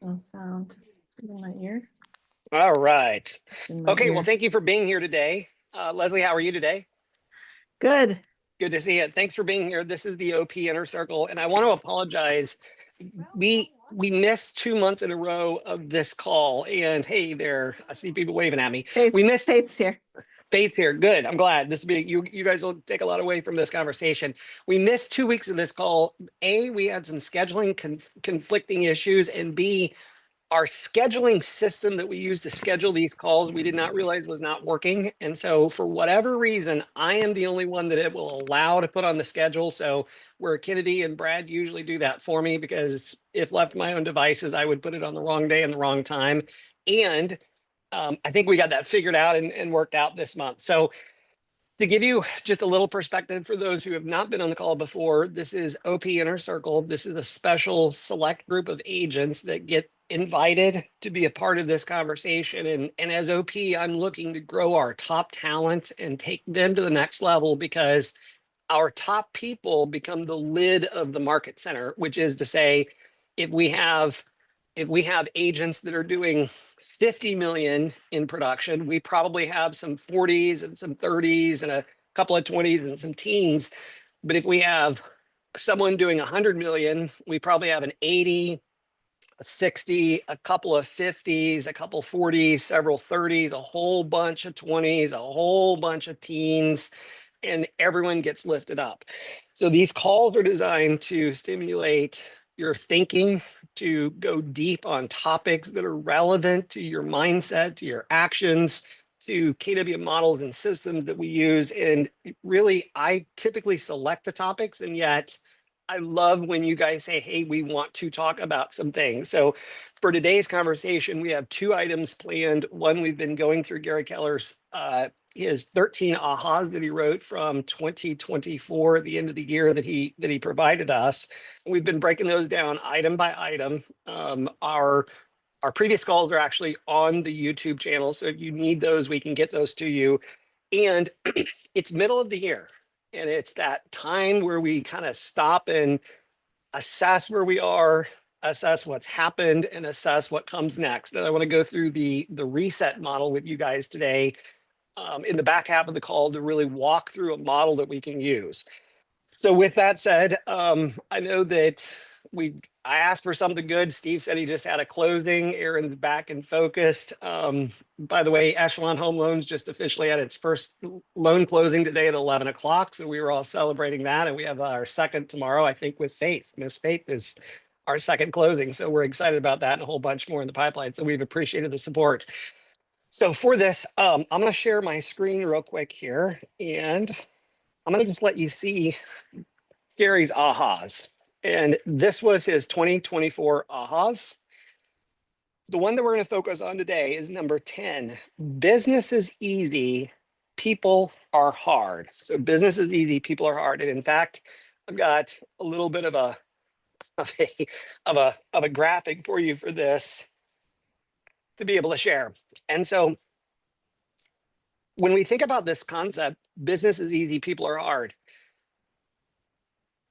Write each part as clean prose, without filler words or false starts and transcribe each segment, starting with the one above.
No sound in my ear. All right. In my Okay, well, ear. thank you for being here today. Leslie, how are you today? Good. Good to see you. Thanks for being here. This is the OP Inner Circle, and I want to apologize. We missed 2 months in a row of this call, and hey there, I see people waving at me. We missed Faith's here. Fate's here. Good. I'm glad. This will be you guys will take a lot away from this conversation. We missed 2 weeks of this call. A, we had some scheduling conflicting issues, and B, our scheduling system that we use to schedule these calls, we did not realize was not working. And so for whatever reason, I am the only one that it will allow to put on the schedule. So where Kennedy and Brad usually do that for me, because if left to my own devices, I would put it on the wrong day and the wrong time. And I think we got that figured out and worked out this month. So to give you just a little perspective for those who have not been on the call before, this is OP Inner Circle. This is a special select group of agents that get invited to be a part of this conversation. And as OP, I'm looking to grow our top talent and take them to the next level, because our top people become the lid of the market center, which is to say, if we have agents that are doing 50 million in production, we probably have some 40s and some 30s and a couple of 20s and some teens. But if we have someone doing 100 million, we probably have an 80, a 60, a couple of 50s, a couple 40s, several 30s, a whole bunch of 20s, a whole bunch of teens, and everyone gets lifted up. So these calls are designed to stimulate your thinking, to go deep on topics that are relevant to your mindset, to your actions, to KW models and systems that we use. And really, I typically select the topics, and yet I love when you guys say, hey, we want to talk about some things. So for today's conversation, we have 2 items planned. One, we've been going through Gary Keller's his 13 ahas that he wrote from 2024 at the end of the year that he provided us. We've been breaking those down item by item. Our previous calls are actually on the YouTube channel, so if you need those, we can get those to you. And it's middle of the year, and it's that time where we kind of stop and assess where we are, assess what's happened, and assess what comes next. And I want to go through the reset model with you guys today, in the back half of the call, to really walk through a model that we can use. So with that said, I know that I asked for something good. Steve said he just had a closing. Aaron's back and focused. By the way, Echelon Home Loans just officially had its first loan closing today at 11 o'clock. So we were all celebrating that. And we have our second tomorrow, I think, with Faith. Miss Faith is our second closing. So we're excited about that, and a whole bunch more in the pipeline. So we've appreciated the support. So for this, I'm going to share my screen real quick here, and I'm going to just let you see Gary's ahas. And this was his 2024 ahas. The one that we're going to focus on today is number 10. Business is easy, people are hard. So business is easy, people are hard. And in fact, I've got a little bit of a graphic for you for this to be able to share. And so when we think about this concept, business is easy, people are hard,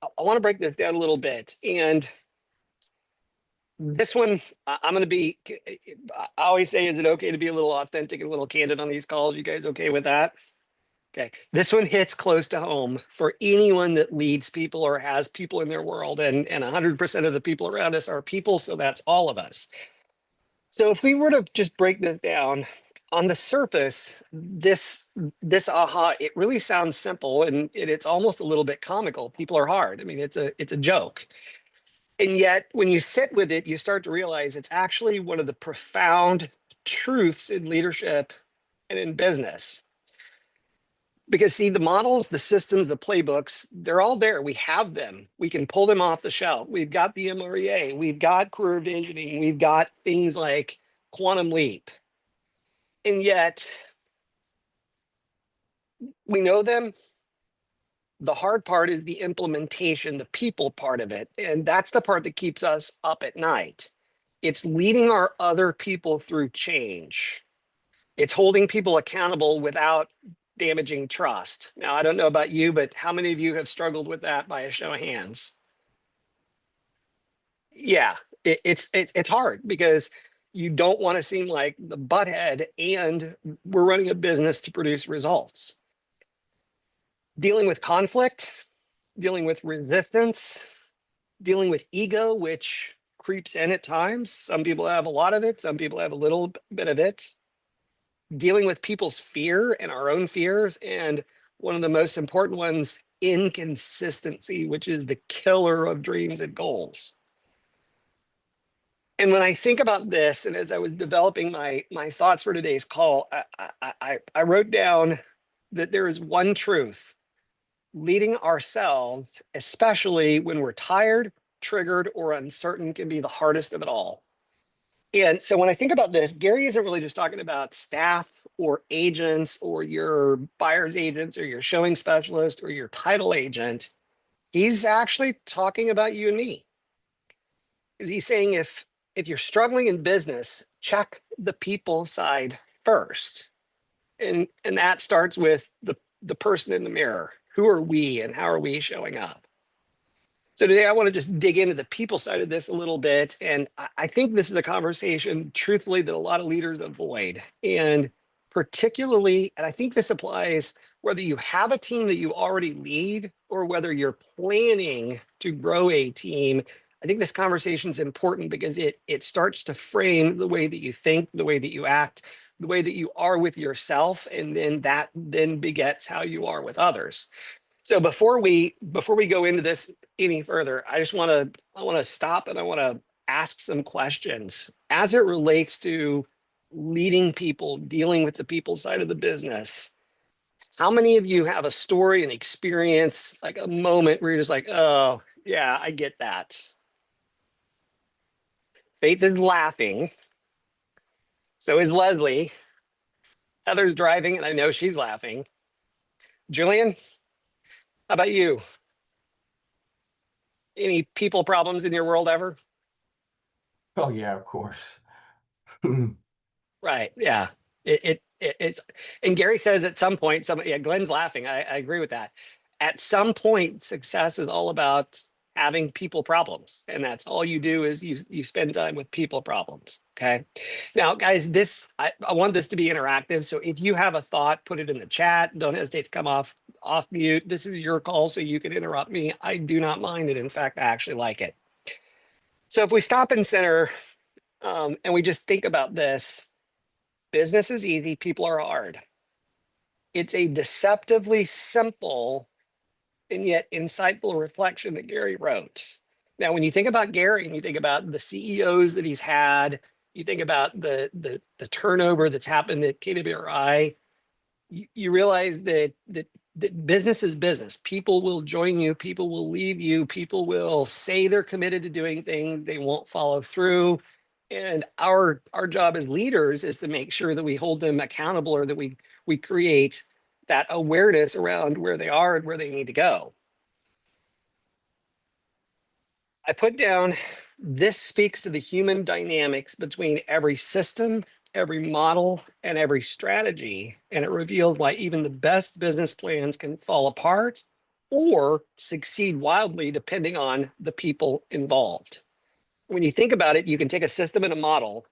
I want to break this down a little bit. And this one, I'm going to be, I always say, is it okay to be a little authentic and a little candid on these calls? You guys okay with that? Okay. This one hits close to home for anyone that leads people or has people in their world. And 100% of the people around us are people. So that's all of us. So if we were to just break this down on the surface, this aha, it really sounds simple, and it's almost a little bit comical. People are hard. I mean, it's a joke. And yet when you sit with it, you start to realize it's actually one of the profound truths in leadership and in business. Because see, the models, the systems, the playbooks, they're all there. We have them. We can pull them off the shelf. We've got the MREA. We've got career visioning. We've got things like Quantum Leap. And yet we know them. The hard part is the implementation, the people part of it. And that's the part that keeps us up at night. It's leading our other people through change. It's holding people accountable without damaging trust. Now, I don't know about you, but how many of you have struggled with that by a show of hands? Yeah, it's hard because you don't want to seem like the butthead, and we're running a business to produce results. Dealing with conflict, dealing with resistance, dealing with ego, which creeps in at times. Some people have a lot of it, some people have a little bit of it. Dealing with people's fear and our own fears. And one of the most important ones, inconsistency, which is the killer of dreams and goals. And when I think about this, and as I was developing my thoughts for today's call, I wrote down that there is one truth: leading ourselves, especially when we're tired, triggered, or uncertain, can be the hardest of it all. And so when I think about this, Gary isn't really just talking about staff or agents or your buyer's agents or your showing specialist or your title agent. He's actually talking about you and me. Is he saying if you're struggling in business, check the people side first. And that starts with the person in the mirror. Who are we and how are we showing up? So today I want to just dig into the people side of this a little bit. And I think this is a conversation, truthfully, that a lot of leaders avoid. And particularly, and I think this applies whether you have a team that you already lead or whether you're planning to grow a team. I think this conversation is important because it starts to frame the way that you think, the way that you act, the way that you are with yourself, and then that then begets how you are with others. So before we go into this any further, I want to stop and I want to ask some questions as it relates to leading people, dealing with the people side of the business. How many of you have a story, an experience, like a moment where you're just like, oh yeah, I get that? Faith is laughing. So is Leslie. Heather's driving, and I know she's laughing. Julian, how about you? Any people problems in your world ever? Oh yeah, of course. Right. Yeah. It's, and Gary says at some point, yeah, Glenn's laughing. I agree with that. At some point, success is all about having people problems. And that's all you do is you spend time with people problems. Okay. Now, guys, I want this to be interactive. So if you have a thought, put it in the chat. Don't hesitate to come off mute. This is your call, so you can interrupt me. I do not mind it. In fact, I actually like it. So if we stop and center, and we just think about this, business is easy, people are hard. It's a deceptively simple and yet insightful reflection that Gary wrote. Now, when you think about Gary and you think about the CEOs that he's had, you think about the turnover that's happened at KWRI, you realize that business is business. People will join you, people will leave you, people will say they're committed to doing things, they won't follow through. And our job as leaders is to make sure that we hold them accountable, or that we create that awareness around where they are and where they need to go. I put down, this speaks to the human dynamics between every system, every model, and every strategy. And it reveals why even the best business plans can fall apart or succeed wildly depending on the people involved. When you think about it, you can take a system and a model,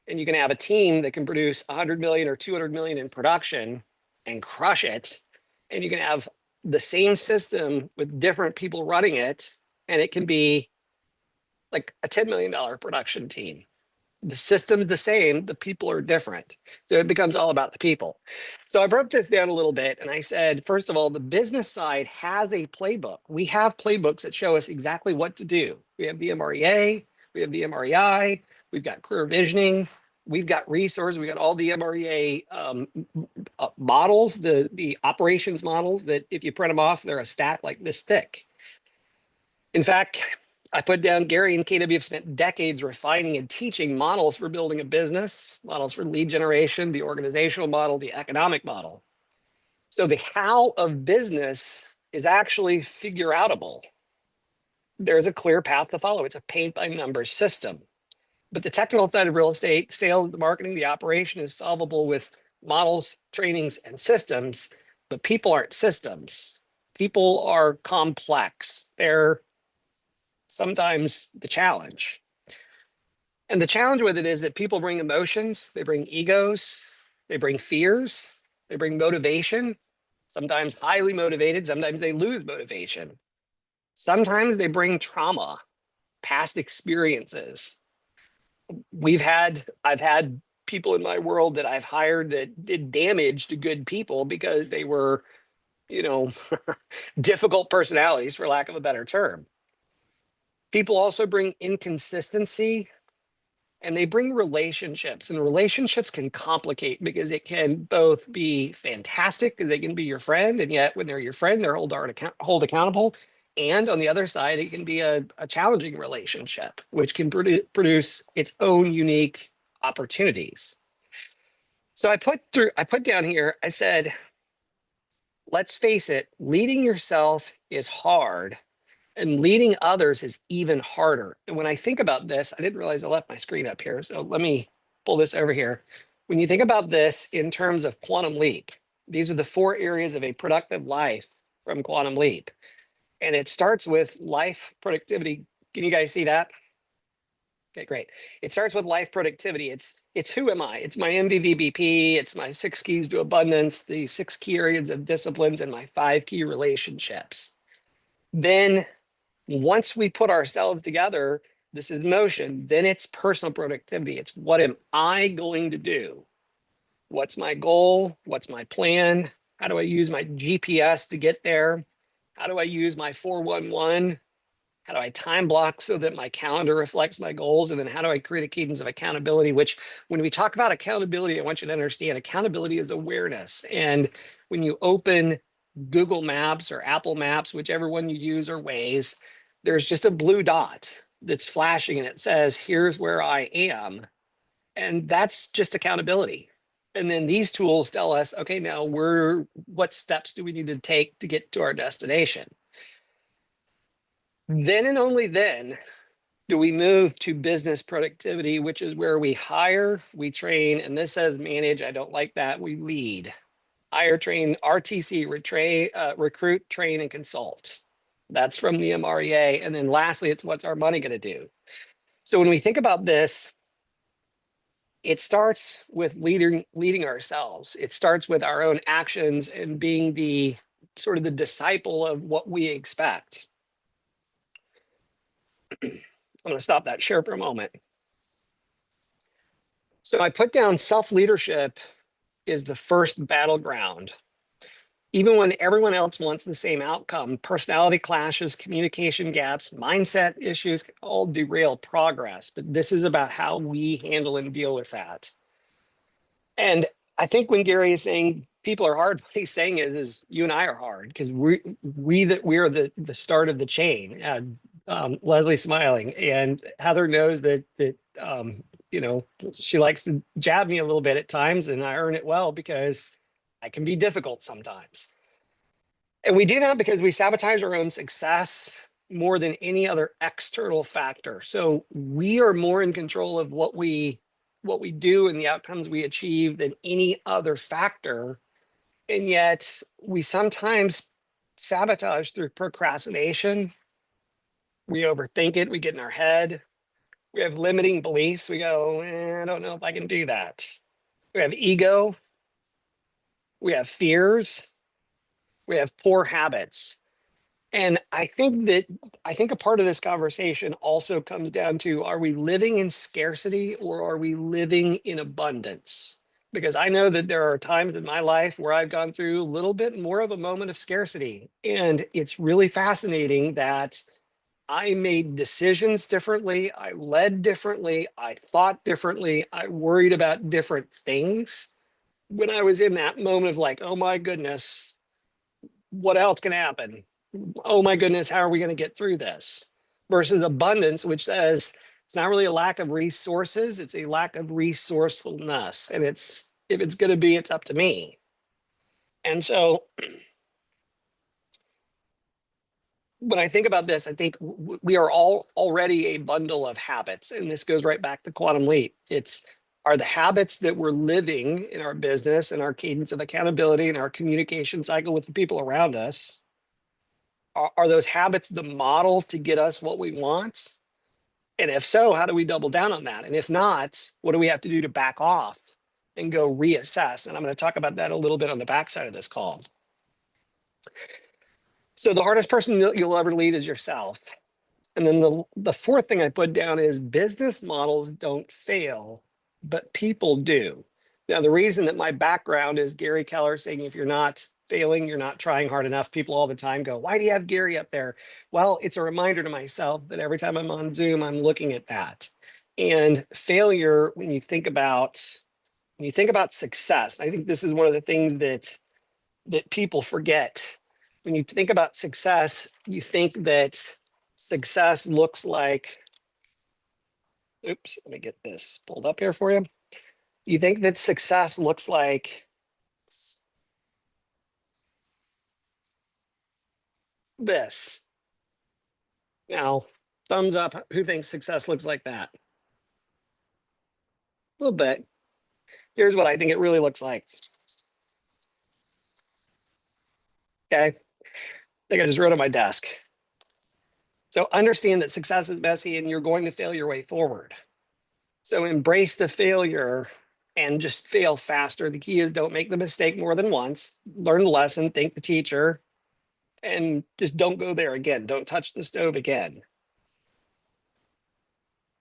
and you can have a team that can produce 100 million or 200 million in production and crush it. And you can have the same system with different people running it, and it can be like a $10 million production team. The system's the same, the people are different. So it becomes all about the people. So I broke this down a little bit and I said, first of all, the business side has a playbook. We have playbooks that show us exactly what to do. We have the MREA, we have the MREI, we've got career visioning, we've got resources, we got all the MREA models, the operations models that if you print them off, they're a stack like this thick. In fact, I put down, Gary and KW have spent decades refining and teaching models for building a business, models for lead generation, the organizational model, the economic model. So the how of business is actually figure outable. There's a clear path to follow. It's a paint by numbers system. But the technical side of real estate, sales, the marketing, the operation is solvable with models, trainings, and systems, but people aren't systems. People are complex. They're sometimes the challenge. And the challenge with it is that people bring emotions, they bring egos, they bring fears, they bring motivation, sometimes highly motivated, sometimes they lose motivation. Sometimes they bring trauma, past experiences. I've had people in my world that I've hired that did damage to good people because they were, you know, difficult personalities, for lack of a better term. People also bring inconsistency and they bring relationships, and relationships can complicate because it can both be fantastic because they can be your friend, and yet when they're your friend, they're hold accountable. And on the other side, it can be a challenging relationship, which can produce its own unique opportunities. So I put down here, I said, let's face it, leading yourself is hard and leading others is even harder. And when I think about this, I didn't realize I left my screen up here. So let me pull this over here. When you think about this in terms of quantum leap, these are the 4 areas of a productive life from quantum leap. And it starts with life productivity. Can you guys see that? Okay, great. It starts with life productivity. It's who am I? It's my MVVBP. It's my 6 keys to abundance, the 6 key areas of disciplines, and my 5 key relationships. Then once we put ourselves together, this is motion, then it's personal productivity. It's what am I going to do? What's my goal? What's my plan? How do I use my GPS to get there? How do I use my 411? How do I time block so that my calendar reflects my goals? And then how do I create a cadence of accountability? Which, when we talk about accountability, I want you to understand accountability is awareness. And when you open Google Maps or Apple Maps, whichever one you use or Waze, there's just a blue dot that's flashing and it says, here's where I am. And that's just accountability. And then these tools tell us, okay, now what steps do we need to take to get to our destination? Then and only then do we move to business productivity, which is where we hire, we train, and this says manage. I don't like that. We lead. Hire, train, RTC, recruit, train, and consult. That's from the MREA. And then lastly, it's what's our money going to do? So when we think about this, it starts with leading ourselves. It starts with our own actions and being the sort of the disciple of what we expect. I'm going to stop that share for a moment. So I put down self-leadership is the first battleground. Even when everyone else wants the same outcome, personality clashes, communication gaps, mindset issues can all derail progress. But this is about how we handle and deal with that. And I think when Gary is saying people are hard, what he's saying is you and I are hard because we are the start of the chain. Leslie smiling, and Heather knows that you know, she likes to jab me a little bit at times, and I earn it well because I can be difficult sometimes. And we do that because we sabotage our own success more than any other external factor. So we are more in control of what we do and the outcomes we achieve than any other factor. And yet we sometimes sabotage through procrastination. We overthink it, we get in our head. We have limiting beliefs. We go, I don't know if I can do that. We have ego. We have fears. We have poor habits. And I think a part of this conversation also comes down to, are we living in scarcity or are we living in abundance? Because I know that there are times in my life where I've gone through a little bit more of a moment of scarcity. And it's really fascinating that I made decisions differently. I led differently. I thought differently. I worried about different things when I was in that moment of like, oh my goodness, what else can happen? Oh my goodness, how are we going to get through this? Versus abundance, which says it's not really a lack of resources, it's a lack of resourcefulness. And if it's going to be, it's up to me. And so when I think about this, I think we are all already a bundle of habits. And this goes right back to quantum leap. Are the habits that we're living in our business and our cadence of accountability and our communication cycle with the people around us, are those habits the model to get us what we want? And if so, how do we double down on that? And if not, what do we have to do to back off and go reassess? And I'm going to talk about that a little bit on the backside of this call. So the hardest person you'll ever lead is yourself. And then the fourth thing I put down is business models don't fail, but people do. Now, the reason that my background is Gary Keller saying, if you're not failing, you're not trying hard enough. People all the time go, why do you have Gary up there? Well, it's a reminder to myself that every time I'm on Zoom, I'm looking at that. And failure, when you think about success, I think this is one of the things that people forget. When you think about success, you think that success looks like, oops, let me get this pulled up here for you. You think that success looks like this. Now, thumbs up, who thinks success looks like that? A little bit. Here's what I think it really looks like. Okay. I think I just wrote on my desk. So understand that success is messy and you're going to fail your way forward. So embrace the failure and just fail faster. The key is don't make the mistake more than once. Learn the lesson, thank the teacher, and just don't go there again. Don't touch the stove again.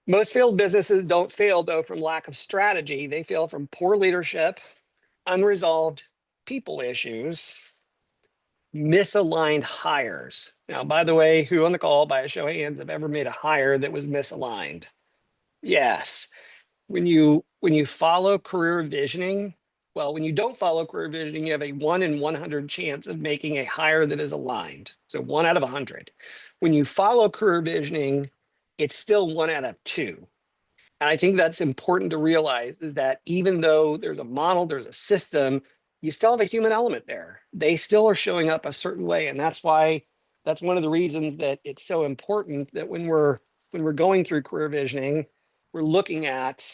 Most failed businesses don't fail, though, from lack of strategy. They fail from poor leadership, unresolved people issues, misaligned hires. Now, by the way, who on the call, by a show of hands, have ever made a hire that was misaligned? Yes. When you follow career visioning, well, when you don't follow career visioning, you have a 1 in 100 chance of making a hire that is aligned. So 1 out of 100. When you follow career visioning, it's still 1 out of 2. And I think that's important to realize, is that even though there's a model, there's a system, you still have a human element there. They still are showing up a certain way. And that's one of the reasons that it's so important that when we're going through career visioning, we're looking at,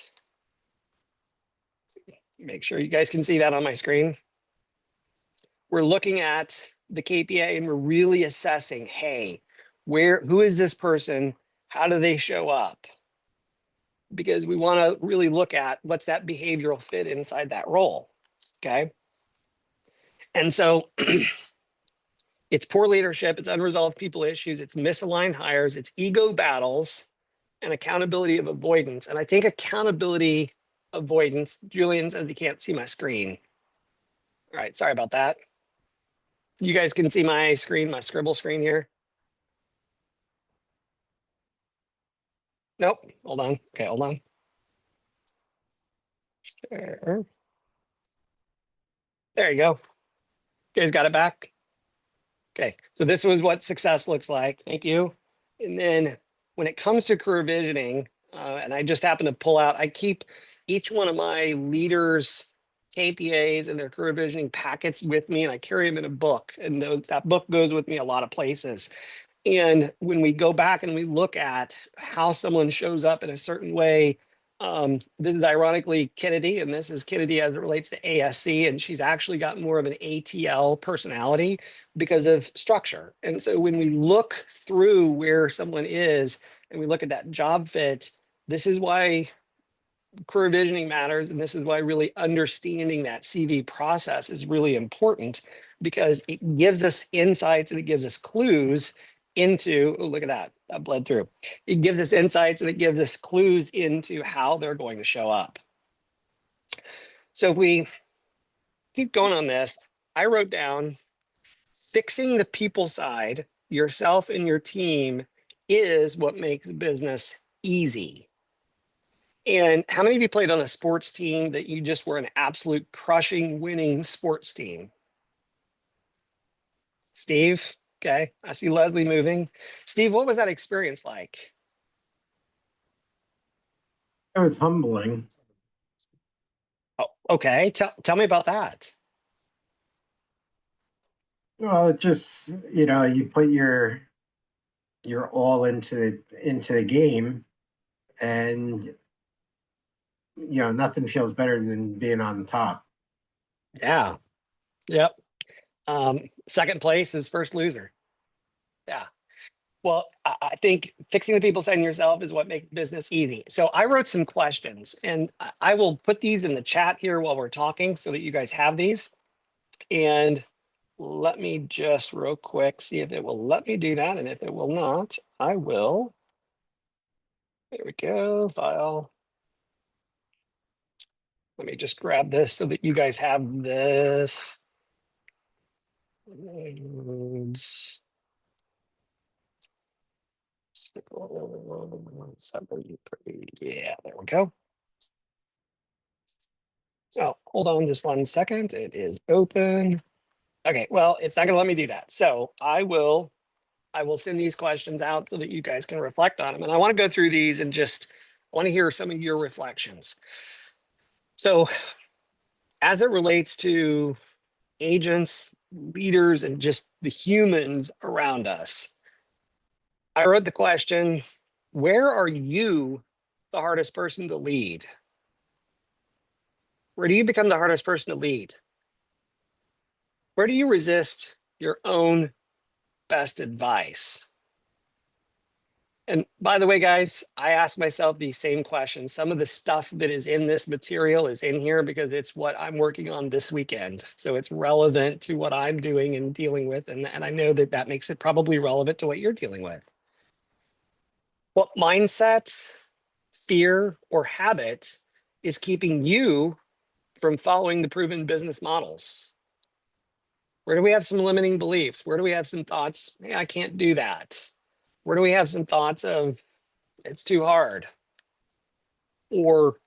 make sure you guys can see that on my screen. We're looking at the KPI and we're really assessing, hey, who is this person? How do they show up? Because we want to really look at what's that behavioral fit inside that role. Okay. And so it's poor leadership, it's unresolved people issues, it's misaligned hires, it's ego battles, and accountability of avoidance. And I think accountability avoidance, Julian says he can't see my screen. All right, sorry about that. You guys can see my screen, my scribble screen here. Nope, hold on. Okay, hold on. There you go. You guys got it back? Okay, so this was what success looks like. Thank you. And then when it comes to career visioning, and I just happen to pull out, I keep each one of my leaders' KPAs and their career visioning packets with me, and I carry them in a book. And that book goes with me a lot of places. And when we go back and we look at how someone shows up in a certain way, this is ironically Kennedy, and this is Kennedy as it relates to ASC, and she's actually got more of an ATL personality because of structure. And so when we look through where someone is and we look at that job fit, this is why career visioning matters. And this is why really understanding that CV process is really important, because it gives us insights and it gives us clues into, oh, look at that, that bled through. It gives us insights and it gives us clues into how they're going to show up. So if we keep going on this, I wrote down fixing the people side, yourself and your team, is what makes business easy. And how many of you played on a sports team that you just were an absolute crushing, winning sports team? Steve? Okay, I see Leslie moving. Steve, what was that experience like? It was humbling. Oh, okay, tell me about that. Well, it just, you put your all into the game, and nothing feels better than being on top. Yeah, yep. Second place is first loser. Yeah. Well, I think fixing the people side and yourself is what makes business easy. So I wrote some questions, and I will put these in the chat here while we're talking so that you guys have these. And let me just real quick see if it will let me do that. And if it will not, I will. There we go, file. Let me just grab this so that you guys have this. Loads. Yeah, there we go. So hold on just 1 second. It is open. Okay, well, it's not gonna let me do that. So I will send these questions out so that you guys can reflect on them. And I want to go through these and just want to hear some of your reflections. So as it relates to agents, leaders, and just the humans around us, I wrote the question, where are you the hardest person to lead? Where do you become the hardest person to lead? Where do you resist your own best advice? And by the way, guys, I ask myself these same questions. Some of the stuff that is in this material is in here because it's what I'm working on this weekend. So it's relevant to what I'm doing and dealing with. And I know that that makes it probably relevant to what you're dealing with. What mindset, fear, or habit is keeping you from following the proven business models? Where do we have some limiting beliefs? Where do we have some thoughts? Hey, I can't do that. Where do we have some thoughts of it's too hard? Or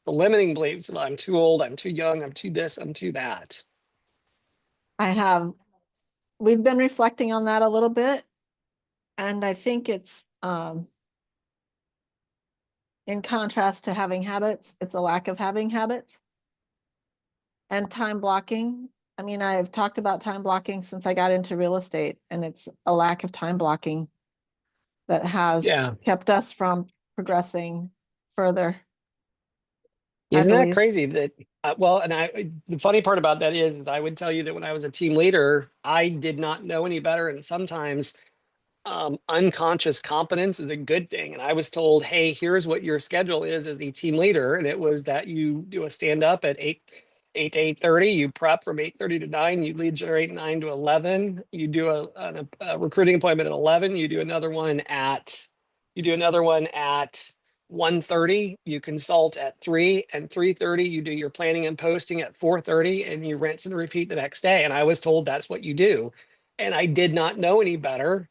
the limiting beliefs of I'm too old, I'm too young, I'm too this, I'm too that. We've been reflecting on that a little bit. And I think it's in contrast to having habits, it's a lack of having habits. And time blocking. I mean, I've talked about time blocking since I got into real estate, and it's a lack of time blocking that has kept us from progressing further. Isn't that crazy that, well, and the funny part about that is I would tell you that when I was a team leader, I did not know any better. And sometimes unconscious competence is a good thing. And I was told, hey, here's what your schedule is as a team leader. And it was that you do a stand up at 8 to 8:30, you prep from 8:30 to 9, you lead generate 9 to 11, you do a recruiting appointment at 11, you do another one at 1:30, you consult at 3, and 3:30 you do your planning and posting at 4:30, and you rinse and repeat the next day. And I was told that's what you do. And I did not know any better.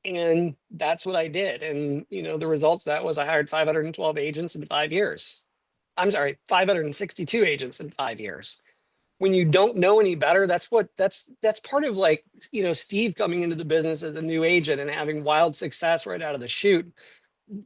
And that's what I did. And the results of that was I hired 512 agents in 5 years. I'm sorry, 562 agents in 5 years. When you don't know any better, that's part of like, Steve coming into the business as a new agent and having wild success right out of the chute.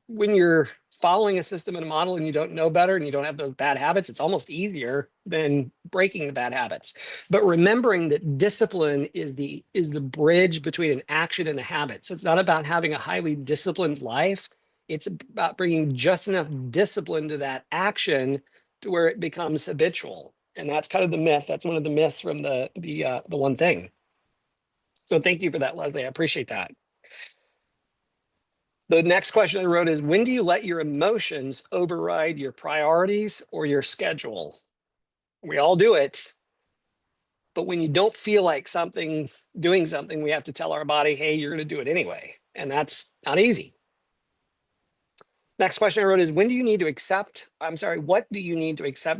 When you're following a system and a model and you don't know better and you don't have those bad habits, it's almost easier than breaking the bad habits. But remembering that discipline is the bridge between an action and a habit. So it's not about having a highly disciplined life. It's about bringing just enough discipline to that action to where it becomes habitual. And that's kind of the myth. That's one of the myths from the one thing. So thank you for that, Leslie. I appreciate that. The next question I wrote is, when do you let your emotions override your priorities or your schedule? We all do it. But when you don't feel like doing something, we have to tell our body, hey, you're going to do it anyway. And that's not easy. Next question I wrote is, what do you need to accept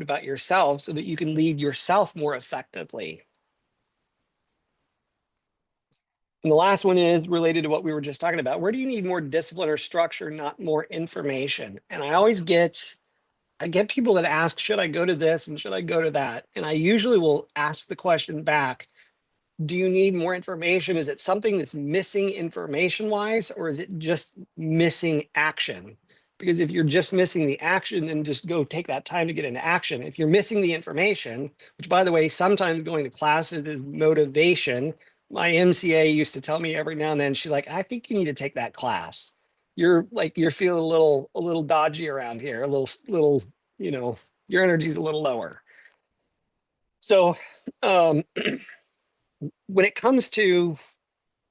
about yourself so that you can lead yourself more effectively? And the last one is related to what we were just talking about. Where do you need more discipline or structure, not more information? And I get people that ask, should I go to this and should I go to that? And I usually will ask the question back, do you need more information? Is it something that's missing information-wise, or is it just missing action? Because if you're just missing the action, then just go take that time to get into action. If you're missing the information, which by the way, sometimes going to classes is motivation. My MCA used to tell me every now and then, she's like, I think you need to take that class. You're feeling a little dodgy around here, a little, your energy's a little lower. So when it comes to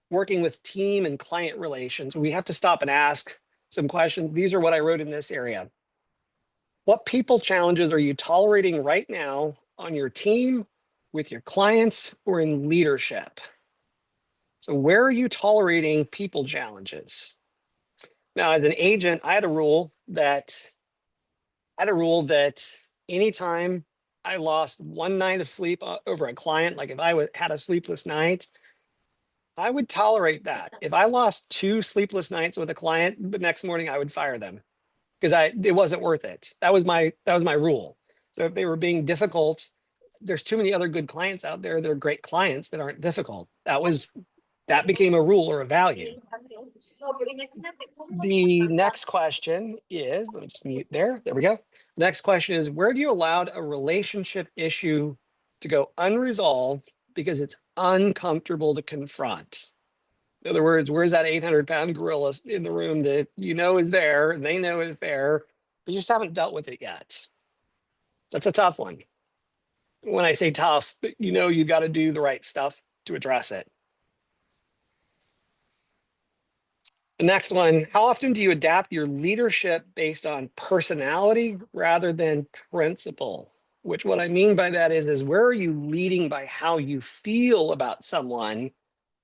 working with team and client relations, we have to stop and ask some questions. These are what I wrote in this area. What people challenges are you tolerating right now on your team, with your clients, or in leadership? So where are you tolerating people challenges? Now, as an agent, I had a rule that anytime I lost one night of sleep over a client, like if I had a sleepless night, I would tolerate that. If I lost 2 sleepless nights with a client, the next morning I would fire them because it wasn't worth it. That was my rule. So if they were being difficult, there's too many other good clients out there. They're great clients that aren't difficult. That became a rule or a value. The next question is, let me just mute there. There we go. Next question is, where have you allowed a relationship issue to go unresolved because it's uncomfortable to confront? In other words, where's that 800-pound gorilla in the room that you know is there, and they know is there, but you just haven't dealt with it yet? That's a tough one. When I say tough, you know you got to do the right stuff to address it. The next one, how often do you adapt your leadership based on personality rather than principle? Which what I mean by that is where are you leading by how you feel about someone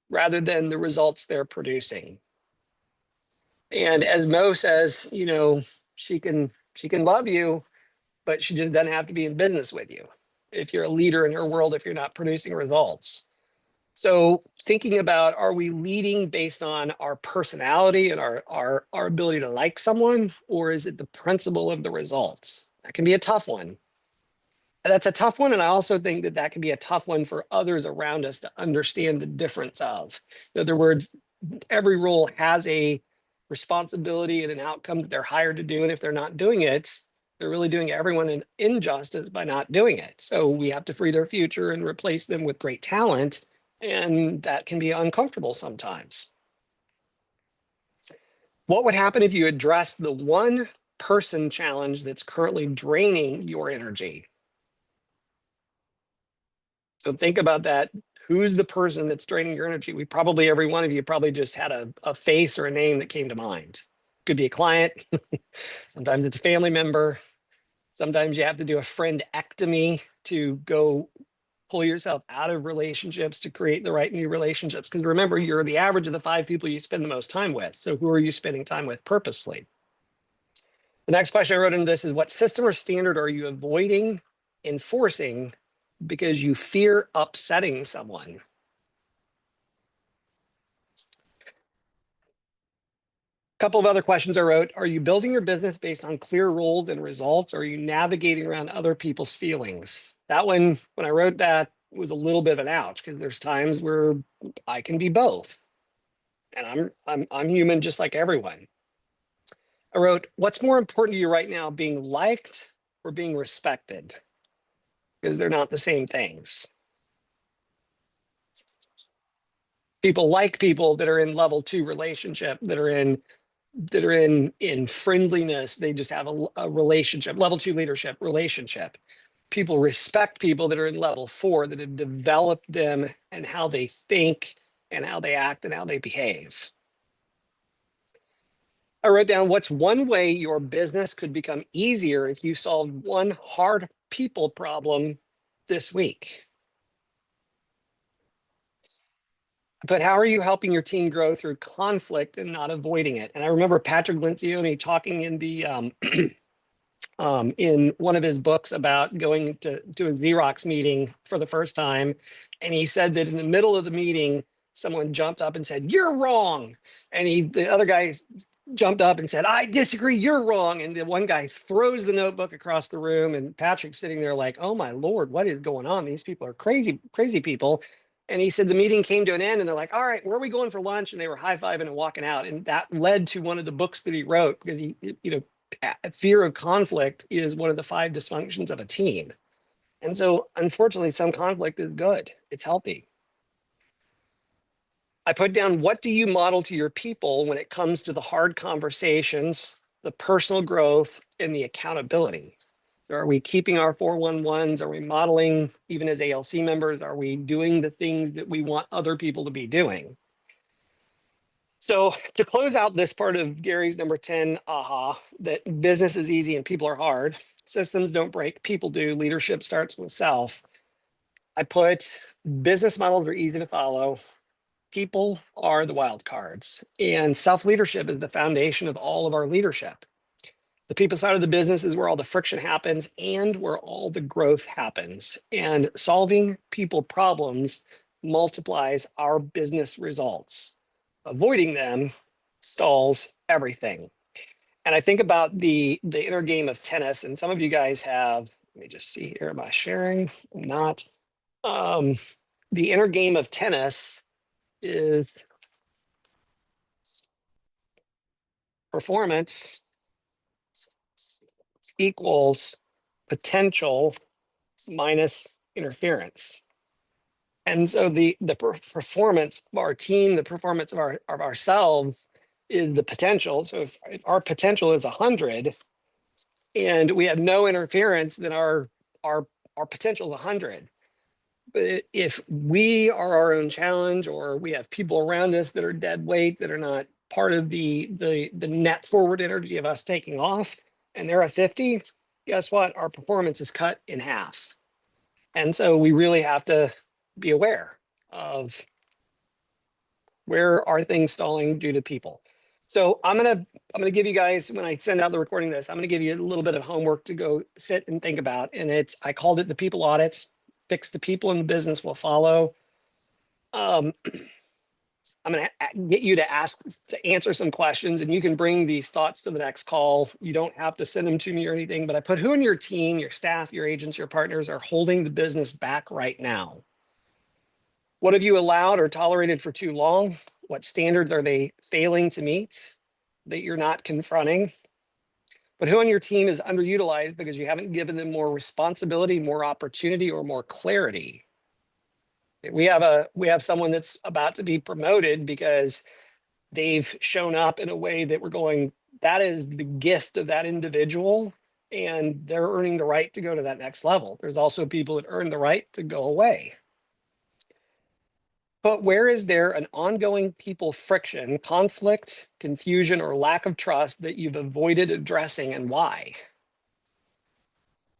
rather than the results they're producing? And as Mo says, you know, she can love you, but she just doesn't have to be in business with you if you're a leader in her world, if you're not producing results. So thinking about, are we leading based on our personality and our ability to like someone, or is it the principle of the results? That can be a tough one. That's a tough one. And I also think that can be a tough one for others around us to understand the difference of. In other words, every role has a responsibility and an outcome that they're hired to do. And if they're not doing it, they're really doing everyone an injustice by not doing it. So we have to free their future and replace them with great talent. And that can be uncomfortable sometimes. What would happen if you address the one person challenge that's currently draining your energy? So think about that. Who's the person that's draining your energy? Every one of you probably just had a face or a name that came to mind. Could be a client. Sometimes it's a family member. Sometimes you have to do a friendectomy to go pull yourself out of relationships to create the right new relationships. Because remember, you're the average of the 5 people you spend the most time with. So who are you spending time with purposefully? The next question I wrote into this is, what system or standard are you avoiding enforcing because you fear upsetting someone? A couple of other questions I wrote. Are you building your business based on clear roles and results? Or are you navigating around other people's feelings? That one, when I wrote that, was a little bit of an ouch, because there's times where I can be both. And I'm human just like everyone. I wrote, what's more important to you right now, being liked or being respected? Because they're not the same things. People like people that are in level 2 relationship, that are in friendliness. They just have a relationship, level 2 leadership relationship. People respect people that are in level 4, that have developed them and how they think and how they act and how they behave. I wrote down, what's one way your business could become easier if you solved one hard people problem this week? But how are you helping your team grow through conflict and not avoiding it? And I remember Patrick Lencioni talking in the in one of his books about going to a Xerox meeting for the first time. And he said that in the middle of the meeting, someone jumped up and said, "You're wrong." And the other guy jumped up and said, "I disagree, you're wrong." And the one guy throws the notebook across the room, and Patrick's sitting there like, "Oh my Lord, what is going on? These people are crazy, crazy people." And he said the meeting came to an end and they're like, "All right, where are we going for lunch?" And they were high-fiving and walking out. And that led to one of the books that he wrote, because he, fear of conflict is one of the 5 dysfunctions of a team. And so unfortunately, some conflict is good. It's healthy. I put down, what do you model to your people when it comes to the hard conversations, the personal growth, and the accountability? Are we keeping our 411s? Are we modeling, even as ALC members, are we doing the things that we want other people to be doing? So to close out this part of Gary's number 10, that business is easy and people are hard. Systems don't break, people do. Leadership starts with self. I put business models are easy to follow. People are the wild cards, and self-leadership is the foundation of all of our leadership. The people side of the business is where all the friction happens and where all the growth happens. And solving people problems multiplies our business results. Avoiding them stalls everything. And I think about the inner game of tennis, and some of you guys have, let me just see here, am I sharing? I'm not. Um, the inner game of tennis is performance equals potential minus interference. And so the performance of our team, the performance of ourselves is the potential. So if our potential is 100 and we have no interference, then our potential is 100. But if we are our own challenge, or we have people around us that are dead weight, that are not part of the net forward energy of us taking off, and they're at 50, guess what? Our performance is cut in half. And so we really have to be aware of where are things stalling due to people. So I'm gonna give you guys, when I send out the recording of this, I'm gonna give you a little bit of homework to go sit and think about. And I called it the people audit. Fix the people and the business will follow. I'm gonna get you to answer some questions, and you can bring these thoughts to the next call. You don't have to send them to me or anything, but I put who in your team, your staff, your agents, your partners are holding the business back right now. What have you allowed or tolerated for too long? What standards are they failing to meet that you're not confronting? But who on your team is underutilized because you haven't given them more responsibility, more opportunity, or more clarity? We have someone that's about to be promoted because they've shown up in a way that we're going, that is the gift of that individual, and they're earning the right to go to that next level. There's also people that earn the right to go away. But where is there an ongoing people friction, conflict, confusion, or lack of trust that you've avoided addressing, and why?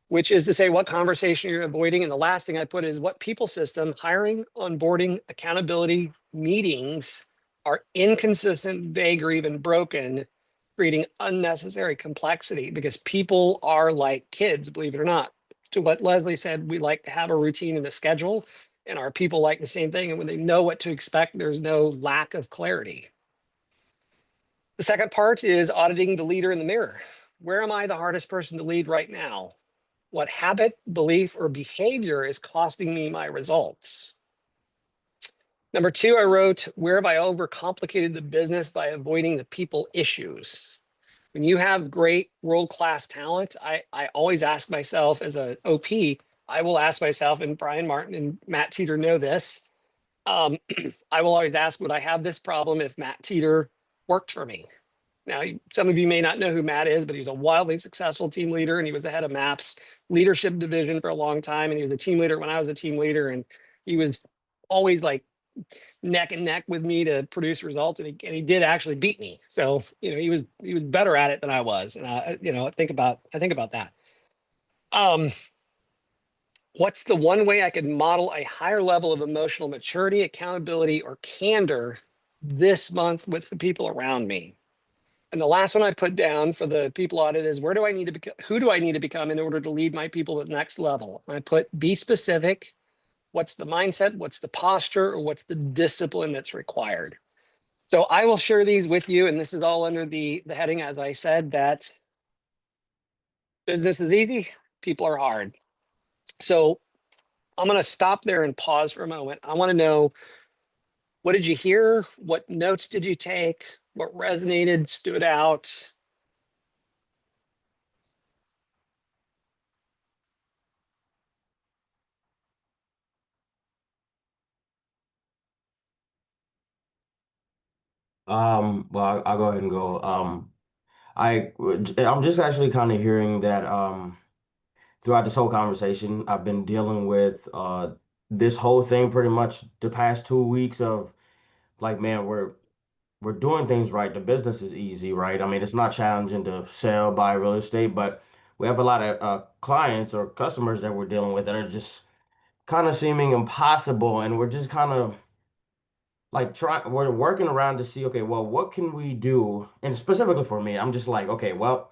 Which is to say, what conversation you're avoiding. And the last thing I put is what people system, hiring, onboarding, accountability, meetings are inconsistent, vague, or even broken, creating unnecessary complexity, because people are like kids, believe it or not. To what Leslie said, we like to have a routine and a schedule, and our people like the same thing. And when they know what to expect, there's no lack of clarity. The second part is auditing the leader in the mirror. Where am I the hardest person to lead right now? What habit, belief, or behavior is costing me my results? Number two, I wrote, where have I overcomplicated the business by avoiding the people issues? When you have great world-class talent, I always ask myself as an OP, I will ask myself, and Brian Martin and Matt Teeter know this, I will always ask, would I have this problem if Matt Teeter worked for me? Now, some of you may not know who Matt is, but he's a wildly successful team leader, and he was the head of MAP's leadership division for a long time. And he was a team leader when I was a team leader, and he was always like neck and neck with me to produce results. And he did actually beat me. So, he was better at it than I was. And I think about that. What's the one way I could model a higher level of emotional maturity, accountability, or candor this month with the people around me? And the last one I put down for the people audit is who do I need to become in order to lead my people to the next level? And I put be specific. What's the mindset? What's the posture? Or what's the discipline that's required? So I will share these with you. And this is all under the heading, as I said, that business is easy, people are hard. So I'm going to stop there and pause for a moment. I want to know, what did you hear? What notes did you take? What resonated, stood out? Well, I'll go ahead and go. I'm just actually kind of hearing that throughout this whole conversation, I've been dealing with this whole thing pretty much the past 2 weeks of like, man, we're doing things right. The business is easy, right? I mean, it's not challenging to sell, buy real estate, but we have a lot of clients or customers that we're dealing with that are just kind of seeming impossible, and we're just kind of like we're working around to see, okay, well, what can we do? And specifically for me, I'm just like, okay, well,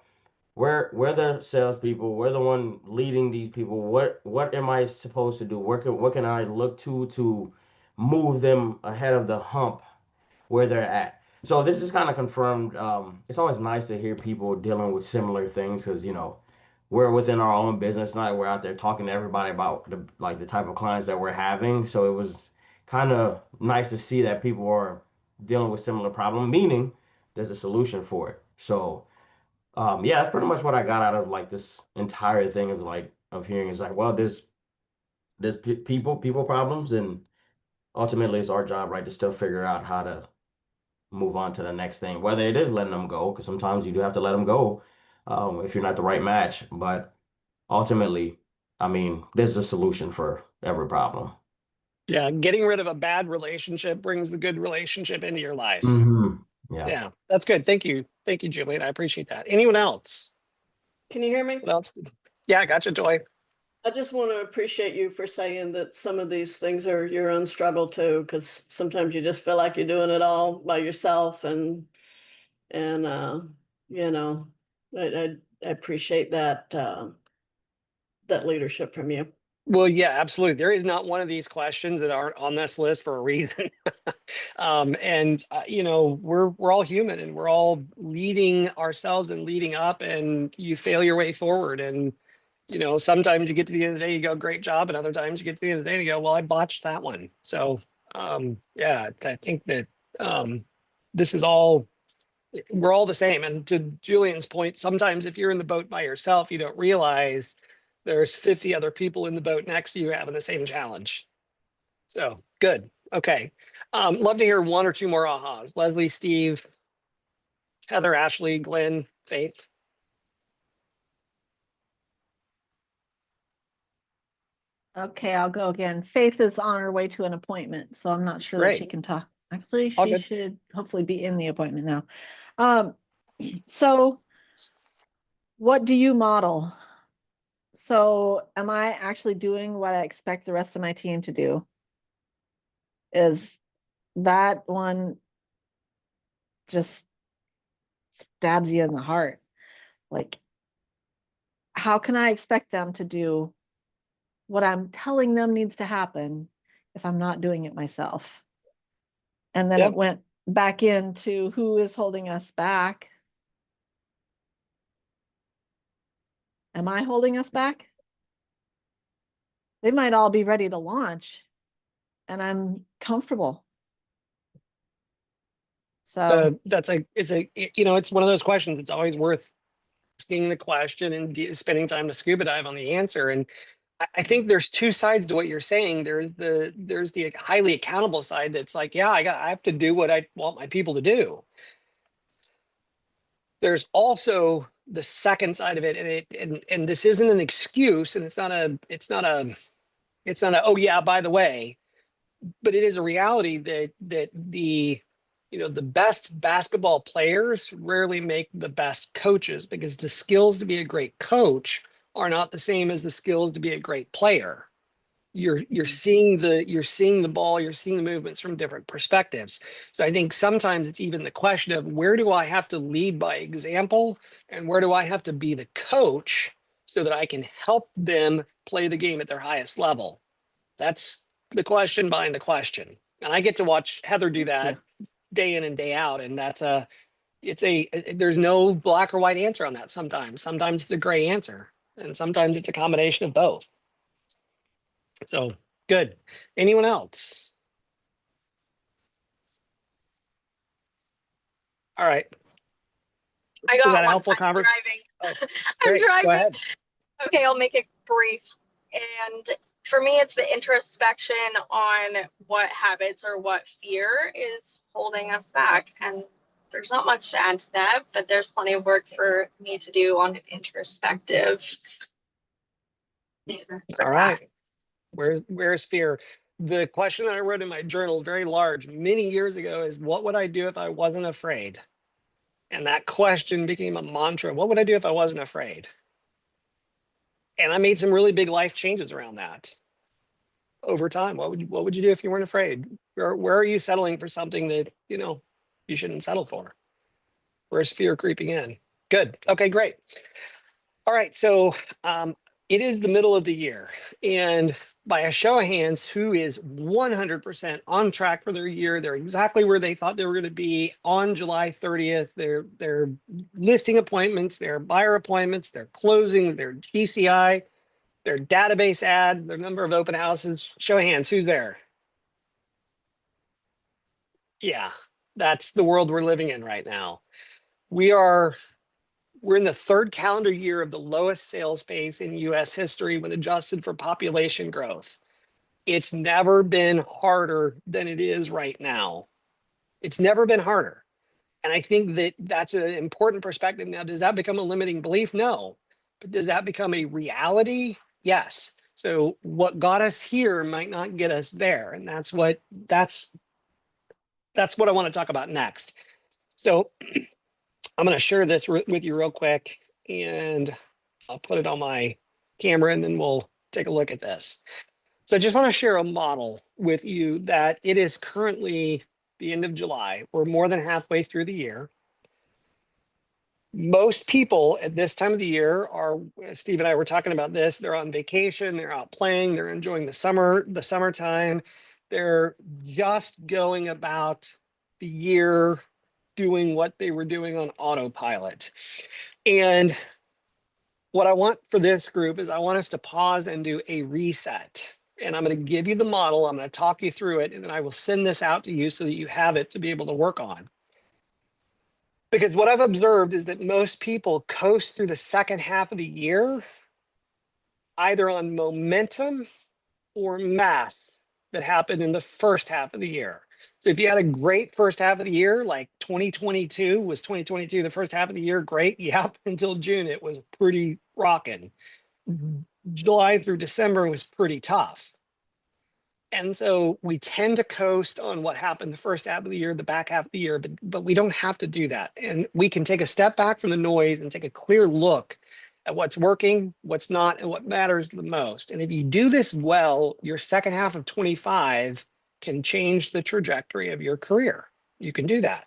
we're the salespeople, we're the one leading these people. What am I supposed to do? What can I look to move them ahead of the hump where they're at? So this is kind of confirmed. It's always nice to hear people dealing with similar things because we're within our own business, not we're out there talking to everybody about the type of clients that we're having. So it was kind of nice to see that people are dealing with similar problem, meaning there's a solution for it. So yeah, that's pretty much what I got out of like this entire thing of hearing is like, well, there's people problems, and ultimately it's our job, right, to still figure out how to move on to the next thing, whether it is letting them go, because sometimes you do have to let them go if you're not the right match. But ultimately, I mean, there's a solution for every problem. Yeah, getting rid of a bad relationship brings the good relationship into your life. Hmm. Yeah. Yeah, that's good. Thank you. Thank you, Julian. I appreciate that. Anyone else? Can you hear me? What else? Yeah, I gotcha, Joy. I just want to appreciate you for saying that some of these things are your own struggle too, because sometimes you just feel like you're doing it all by yourself, and you know, I appreciate that that leadership from you. Well, yeah, absolutely. There is not one of these questions that aren't on this list for a reason. And we're all human, and we're all leading ourselves and leading up, and you fail your way forward. And sometimes you get to the end of the day, you go, great job, and other times you get to the end of the day and you go, well, I botched that one. So yeah, I think that this is all, we're all the same. And to Julian's point, sometimes if you're in the boat by yourself, you don't realize there's 50 other people in the boat next to you having the same challenge. So good. Okay. Love to hear one or two more ahas. Leslie, Steve, Heather, Ashley, Glenn, Faith. Okay, I'll go again. Faith is on her way to an appointment, so I'm not sure that she Great. can talk. Actually, All she good. should hopefully be in the appointment now. So what do you model? So am I actually doing what I expect the rest of my team to do? Is that one just stabs you in the heart? Like, how can I expect them to do what I'm telling them needs to happen if I'm not doing it myself? And then Yep. it went back into who is holding us back. Am I holding us back? They might all be ready to launch and I'm comfortable. So it's one of those questions. It's always worth asking the question and spending time to scuba dive on the answer. And I think there's two sides to what you're saying. There's the highly accountable side that's like, yeah, I have to do what I want my people to do. There's also the second side of it, and this isn't an excuse, and it's not a oh yeah, by the way, but it is a reality that the best basketball players rarely make the best coaches, because the skills to be a great coach are not the same as the skills to be a great player. You're seeing the ball, you're seeing the movements from different perspectives. So I think sometimes it's even the question of, where do I have to lead by example, and where do I have to be the coach so that I can help them play the game at their highest level? That's the question behind the question. And I get to watch Heather do that day in and day out. And there's no black or white answer on that. Sometimes it's a gray answer, and sometimes it's a combination of both. So good. Anyone else? All right. I Was got that a one. helpful I'm conversation? driving. Oh, I'm great. Go driving. ahead. Okay, I'll make it brief. And for me, it's the introspection on what habits or what fear is holding us back. And there's not much to add to that, but there's plenty of work for me to do on an introspective. All right. Where's fear? the question that I wrote in my journal very large many years ago is, what would I do if I wasn't afraid? And that question became a mantra. What would I do if I wasn't afraid? And I made some really big life changes around that over time. What would you do if you weren't afraid? Where are you settling for something that, you shouldn't settle for? Where's fear creeping in? Good. Okay, great. All right. So it is the middle of the year. And by a show of hands, who is 100% on track for their year? They're exactly where they thought they were going to be on July 30th. Their listing appointments, their buyer appointments, their closings, their GCI, their database ads, their number of open houses. Show of hands, who's there? Yeah, that's the world we're living in right now. We're in the third calendar year of the lowest sales pace in US history when adjusted for population growth. It's never been harder than it is right now. It's never been harder. And I think that that's an important perspective. Now, does that become a limiting belief? No. But does that become a reality? Yes. So what got us here might not get us there. And that's what I want to talk about next. So I'm going to share this with you real quick, and I'll put it on my camera and then we'll take a look at this. So I just want to share a model with you that it is currently the end of July. We're more than halfway through the year. Most people at this time of the year are, Steve and I were talking about this, they're on vacation, they're out playing, they're enjoying the summertime. They're just going about the year doing what they were doing on autopilot. And what I want for this group is I want us to pause and do a reset. And I'm going to give you the model. I'm going to talk you through it, and then I will send this out to you so that you have it to be able to work on. Because what I've observed is that most people coast through the second half of the year either on momentum or mass that happened in the first half of the year. So if you had a great first half of the year, like 2022, the first half of the year, great. Yep, until June, it was pretty rocking. July through December was pretty tough. And so we tend to coast on what happened the first half of the year, the back half of the year, but we don't have to do that. And we can take a step back from the noise and take a clear look at what's working, what's not, and what matters the most. And if you do this well, your second half of 25 can change the trajectory of your career. You can do that.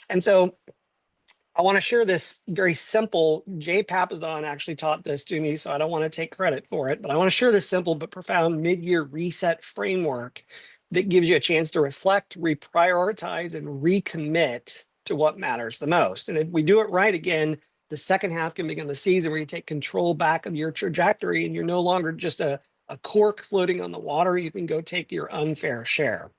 And so I want to share this very simple. Jay Papazon actually taught this to me, so I don't want to take credit for it, but I want to share this simple but profound mid-year reset framework that gives you a chance to reflect, reprioritize, and recommit to what matters the most. And if we do it right, again, the second half can become the season where you take control back of your trajectory and you're no longer just a cork floating on the water. You can go take your unfair share.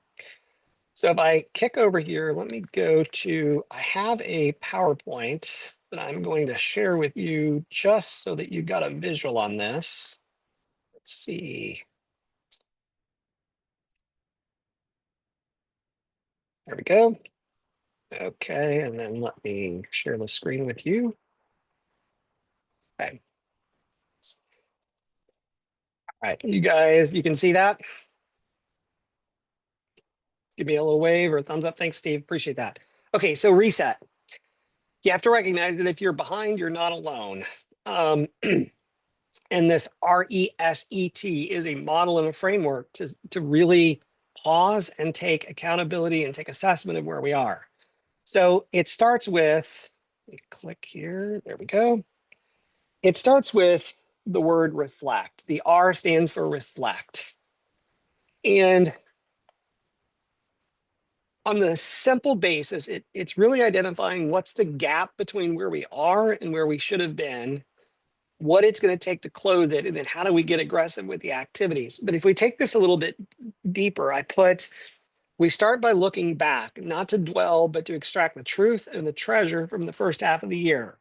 So if I kick over here, let me go to, I have a PowerPoint that I'm going to share with you just so that you've got a visual on this. Let's see. There we go. Okay, and then let me share the screen with you. Okay. All right, you guys, you can see that? Give me a little wave or a thumbs up. Thanks, Steve. Appreciate that. Okay, so reset. You have to recognize that if you're behind, you're not alone. And this RESET is a model and a framework to really pause and take accountability and take assessment of where we are. So it starts with, let me click here, there we go. It starts with the word reflect. The R stands for reflect. And on the simple basis, it's really identifying what's the gap between where we are and where we should have been, what it's going to take to close it, and then how do we get aggressive with the activities. But if we take this a little bit deeper, we start by looking back, not to dwell, but to extract the truth and the treasure from the first half of the year.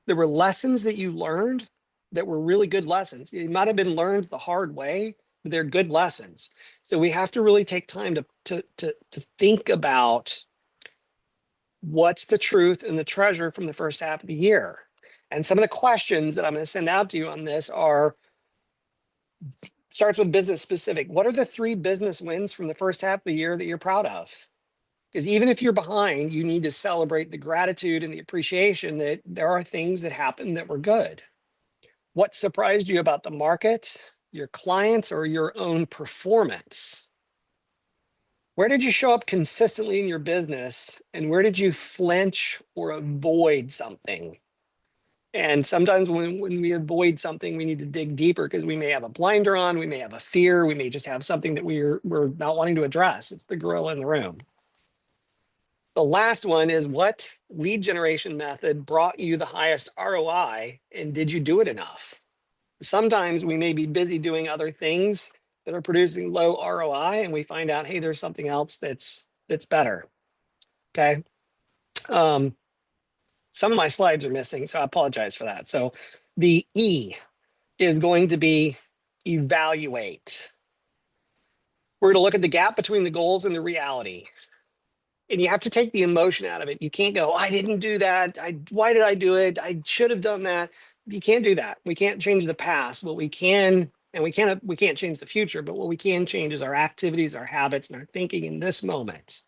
There were lessons that you learned that were really good lessons. It might have been learned the hard way, but they're good lessons. So we have to really take time to think about what's the truth and the treasure from the first half of the year. And some of the questions that I'm going to send out to you on this are, Starts with business specific. What are the 3 business wins from the first half of the year that you're proud of? Because even if you're behind, you need to celebrate the gratitude and the appreciation that there are things that happened that were good. What surprised you about the market, your clients, or your own performance? Where did you show up consistently in your business, and where did you flinch or avoid something? And sometimes when we avoid something, we need to dig deeper because we may have a blinder on, we may have a fear, we may just have something that we're not wanting to address. It's the gorilla in the room. The last one is, what lead generation method brought you the highest ROI, and did you do it enough? Sometimes we may be busy doing other things that are producing low ROI, and we find out, hey, there's something else that's better. Okay. Some of my slides are missing, so I apologize for that. So the E is going to be evaluate. We're going to look at the gap between the goals and the reality. And you have to take the emotion out of it. You can't go, I didn't do that. Why did I do it? I should have done that. You can't do that. We can't change the past. What we can, and we can't change the future, but what we can change is our activities, our habits, and our thinking in this moment.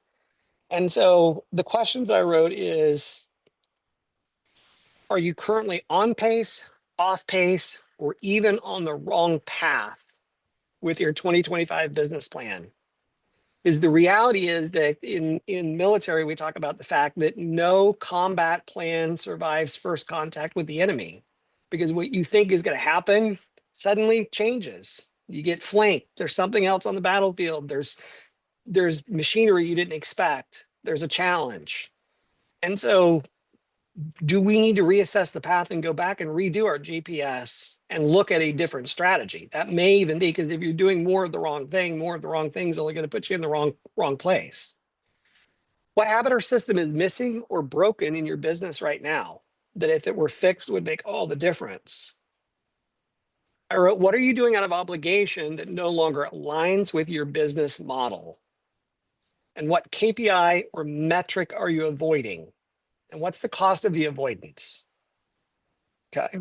And so the questions that I wrote is, are you currently on pace, off pace, or even on the wrong path with your 2025 business plan? Is the reality is that in military, we talk about the fact that no combat plan survives first contact with the enemy, because what you think is going to happen suddenly changes. You get flanked. There's something else on the battlefield. There's machinery you didn't expect. There's a challenge. And so do we need to reassess the path and go back and redo our GPS and look at a different strategy? That may even be, because if you're doing more of the wrong thing, more of the wrong thing is only going to put you in the wrong place. What habit or system is missing or broken in your business right now that if it were fixed would make all the difference? I wrote, what are you doing out of obligation that no longer aligns with your business model? And what KPI or metric are you avoiding? And what's the cost of the avoidance? Okay.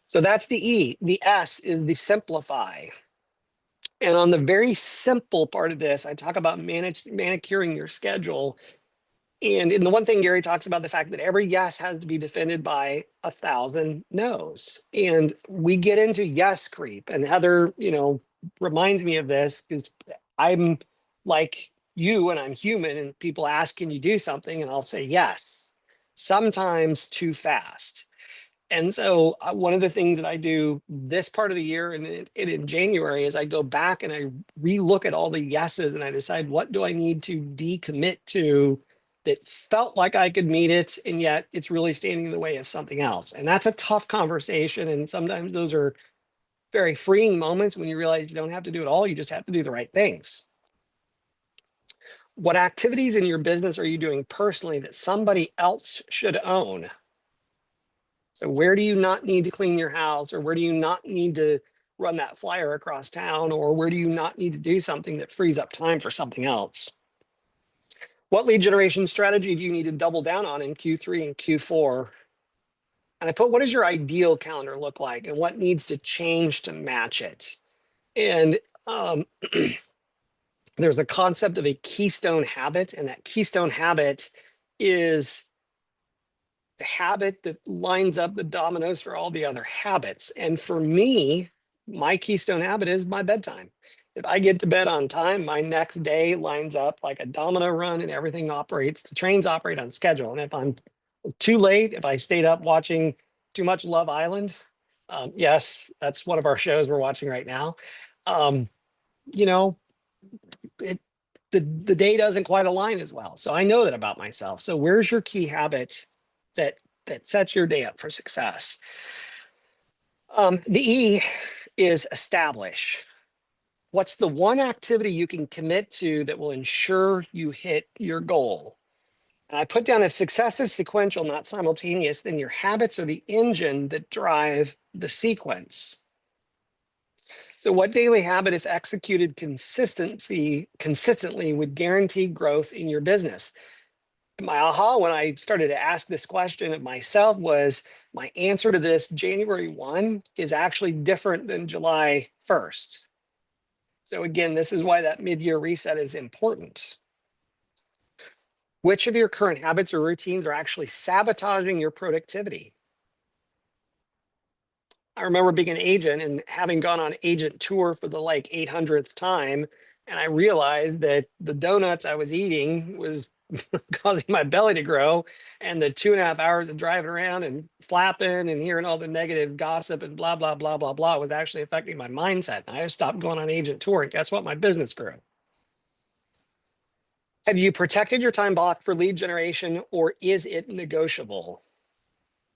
So that's the E. The S is the simplify. And on the very simple part of this, I talk about manicuring your schedule. And in the one thing, Gary talks about the fact that every yes has to be defended by 1,000 no's. And we get into yes creep. And Heather, reminds me of this because I'm like you and I'm human, and people ask, can you do something? And I'll say yes. Sometimes too fast. And so one of the things that I do this part of the year and in January is I go back and I relook at all the yeses and I decide, what do I need to decommit to that felt like I could meet it, and yet it's really standing in the way of something else. And that's a tough conversation. And sometimes those are very freeing moments when you realize you don't have to do it all. You just have to do the right things. What activities in your business are you doing personally that somebody else should own? So where do you not need to clean your house, or where do you not need to run that flyer across town, or where do you not need to do something that frees up time for something else? What lead generation strategy do you need to double down on in Q3 and Q4? And I put, what does your ideal calendar look like, and what needs to change to match it? And there's the concept of a keystone habit, and that keystone habit is the habit that lines up the dominoes for all the other habits. And for me, my keystone habit is my bedtime. If I get to bed on time, my next day lines up like a domino run, and everything operates, the trains operate on schedule. And if I'm too late, if I stayed up watching too much Love Island, yes, that's one of our shows we're watching right now. The day doesn't quite align as well. So I know that about myself. So where's your key habit that sets your day up for success? The E is establish. What's the one activity you can commit to that will ensure you hit your goal? And I put down, if success is sequential, not simultaneous, then your habits are the engine that drive the sequence. So what daily habit, if executed consistently, would guarantee growth in your business? My aha when I started to ask this question of myself was, my answer to this January 1 is actually different than July 1st. So again, this is why that mid-year reset is important. Which of your current habits or routines are actually sabotaging your productivity? I remember being an agent and having gone on agent tour for the like 800th time. And I realized that the donuts I was eating was causing my belly to grow. And the 2.5 hours of driving around and flapping and hearing all the negative gossip and blah, blah, blah, blah, blah was actually affecting my mindset. And I just stopped going on agent tour. And guess what? My business grew. Have you protected your time block for lead generation, or is it negotiable?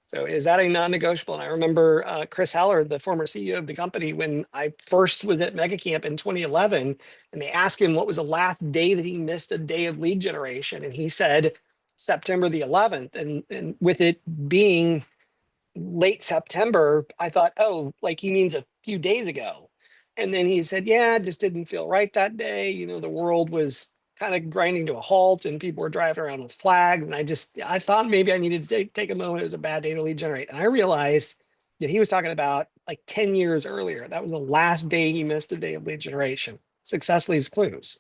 So is that a non-negotiable? And I remember Chris Heller, the former CEO of the company, when I first was at MegaCamp in 2011, and they asked him what was the last day that he missed a day of lead generation. And he said September the 11th. And with it being late September, I thought, oh, like he means a few days ago. And then he said, yeah, it just didn't feel right that day. You know, the world was kind of grinding to a halt and people were driving around with flags. And I thought maybe I needed to take a moment. It was a bad day to lead generate. And I realized that he was talking about like 10 years earlier. That was the last day he missed a day of lead generation. Success leaves clues.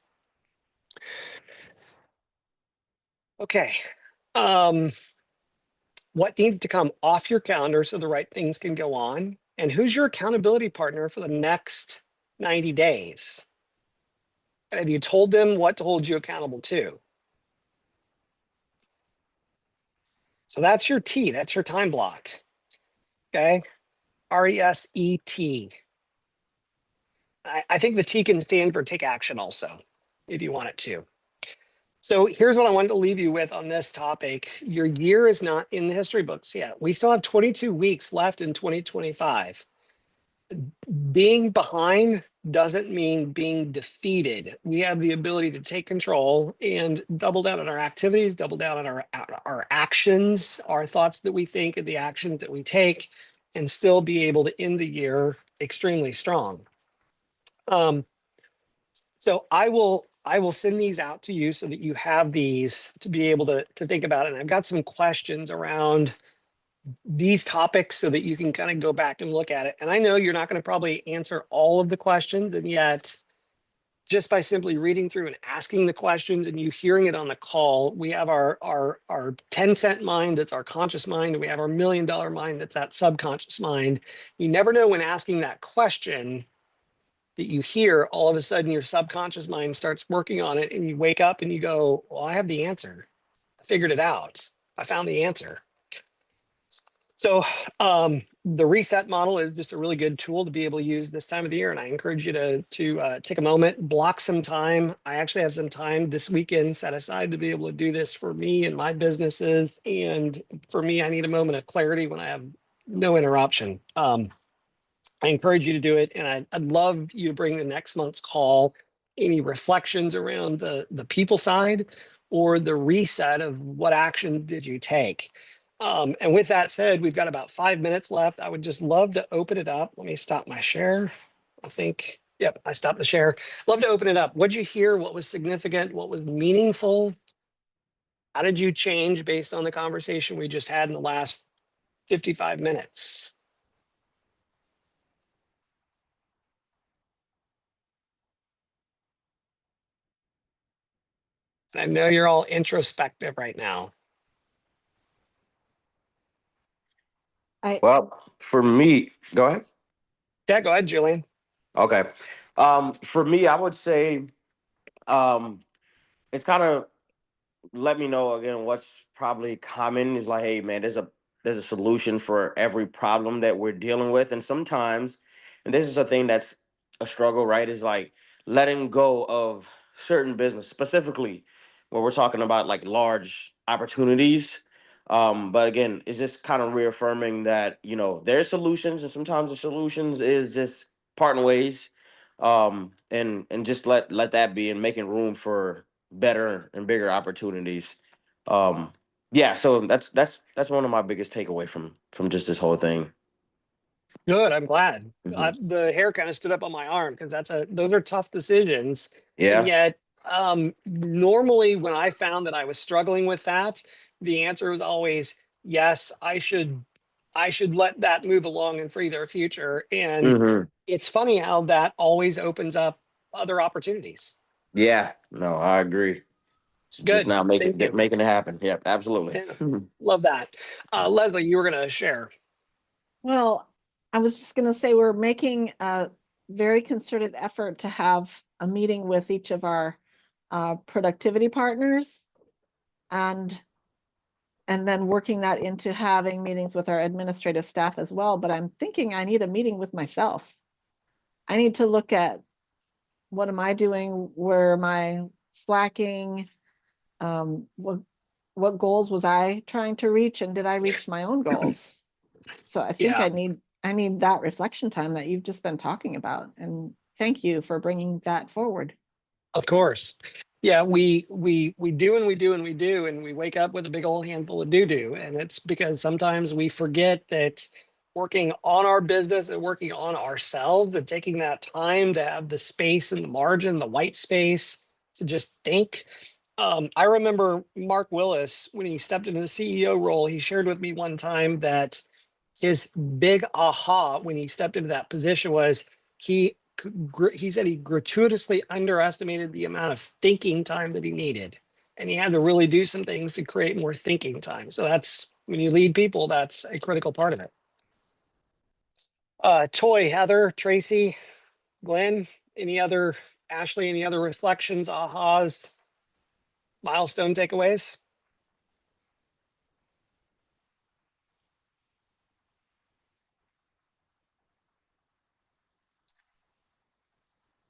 Okay. What needs to come off your calendar so the right things can go on? And who's your accountability partner for the next 90 days? And have you told them what to hold you accountable to? So that's your T, that's your time block. Okay. RESET. I think the T can stand for take action also, if you want it to. So here's what I wanted to leave you with on this topic. Your year is not in the history books yet. We still have 22 weeks left in 2025. Being behind doesn't mean being defeated. We have the ability to take control and double down on our activities, double down on our actions, our thoughts that we think and the actions that we take, and still be able to end the year extremely strong. So I will send these out to you so that you have these to be able to think about it. And I've got some questions around these topics so that you can kind of go back and look at it. And I know you're not going to probably answer all of the questions, and yet just by simply reading through and asking the questions and you hearing it on the call, we have our 10-cent mind, that's our conscious mind, and we have our $1 million mind, that's that subconscious mind. You never know when asking that question that you hear, all of a sudden your subconscious mind starts working on it and you wake up and you go, well, I have the answer. I figured it out. I found the answer. So the reset model is just a really good tool to be able to use this time of the year. And I encourage you to take a moment, block some time. I actually have some time this weekend set aside to be able to do this for me and my businesses. And for me, I need a moment of clarity when I have no interruption. I encourage you to do it. And I'd love you to bring the next month's call any reflections around the people side or the reset of what action did you take. And with that said, we've got about 5 minutes left. I would just love to open it up. Let me stop my share. I think, yep, I stopped the share. Love to open it up. What'd you hear? What was significant? What was meaningful? How did you change based on the conversation we just had in the last 55 minutes? I know you're all introspective right now. Well, for me, go ahead. Yeah, go ahead, Julian. Okay. For me, I would say it's kind of let me know again what's probably common is like, hey man, there's a solution for every problem that we're dealing with. And sometimes, and this is a thing that's a struggle, right? Is like letting go of certain business, specifically when we're talking about like large opportunities. But again, it's just kind of reaffirming that, there's solutions, and sometimes the solutions is just parting ways. And just let that be, and making room for better and bigger opportunities. Yeah, so that's one of my biggest takeaway from just this whole thing. Good. I'm glad. Mhm. The hair kind of stood up on my arm because those are tough decisions. And Yeah. yet, normally when I found that I was struggling with that, the answer was always yes. I should let that move along and free their future. And Hmm. it's funny how that always opens up other opportunities. Yeah, no, I agree. It's just Good. now Thank you. making it happen. Yep, absolutely. Yeah. Love that. Leslie, you were going to share. Well, I was just going to say we're making a very concerted effort to have a meeting with each of our productivity partners and then working that into having meetings with our administrative staff as well. But I'm thinking I need a meeting with myself. I need to look at what am I doing? Where am I slacking? What goals was I trying to reach, and did I reach my own goals? So I think Yeah. I need that reflection time that you've just been talking about. And thank you for bringing that forward. Of course. Yeah, we do and we do and we do, and we wake up with a big old handful of doo-doo. And it's because sometimes we forget that working on our business and working on ourselves and taking that time to have the space and the margin, the white space to just think. I remember Mark Willis, when he stepped into the CEO role, he shared with me one time that his big aha when he stepped into that position was he said he gratuitously underestimated the amount of thinking time that he needed, and he had to really do some things to create more thinking time. So that's when you lead people, that's a critical part of it. Toy, Heather, Tracy, Glenn, Ashley, any other reflections, ahas, milestone takeaways?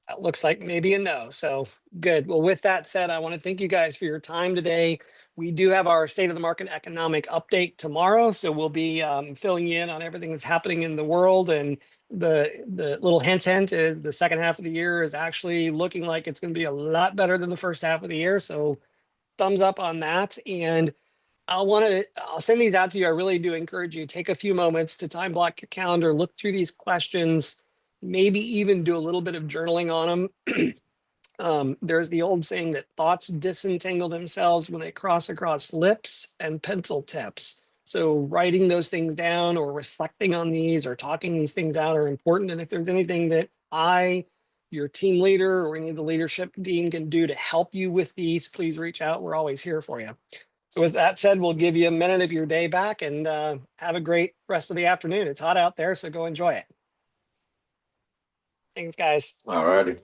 That looks like maybe a no. So good. Well, with that said, I want to thank you guys for your time today. We do have our state of the market economic update tomorrow. So we'll be filling you in on everything that's happening in the world. And the little hint is the second half of the year is actually looking like it's going to be a lot better than the first half of the year. So thumbs up on that. And I'll send these out to you. I really do encourage you to take a few moments to time block your calendar, look through these questions, maybe even do a little bit of journaling on them. There's the old saying that thoughts disentangle themselves when they cross across lips and pencil tips. So writing those things down or reflecting on these or talking these things out are important. And if there's anything that your team leader or any of the leadership team can do to help you with these, please reach out. We're always here for you. So with that said, we'll give you a minute of your day back and have a great rest of the afternoon. It's hot out there, so go enjoy it. Thanks, guys. All righty.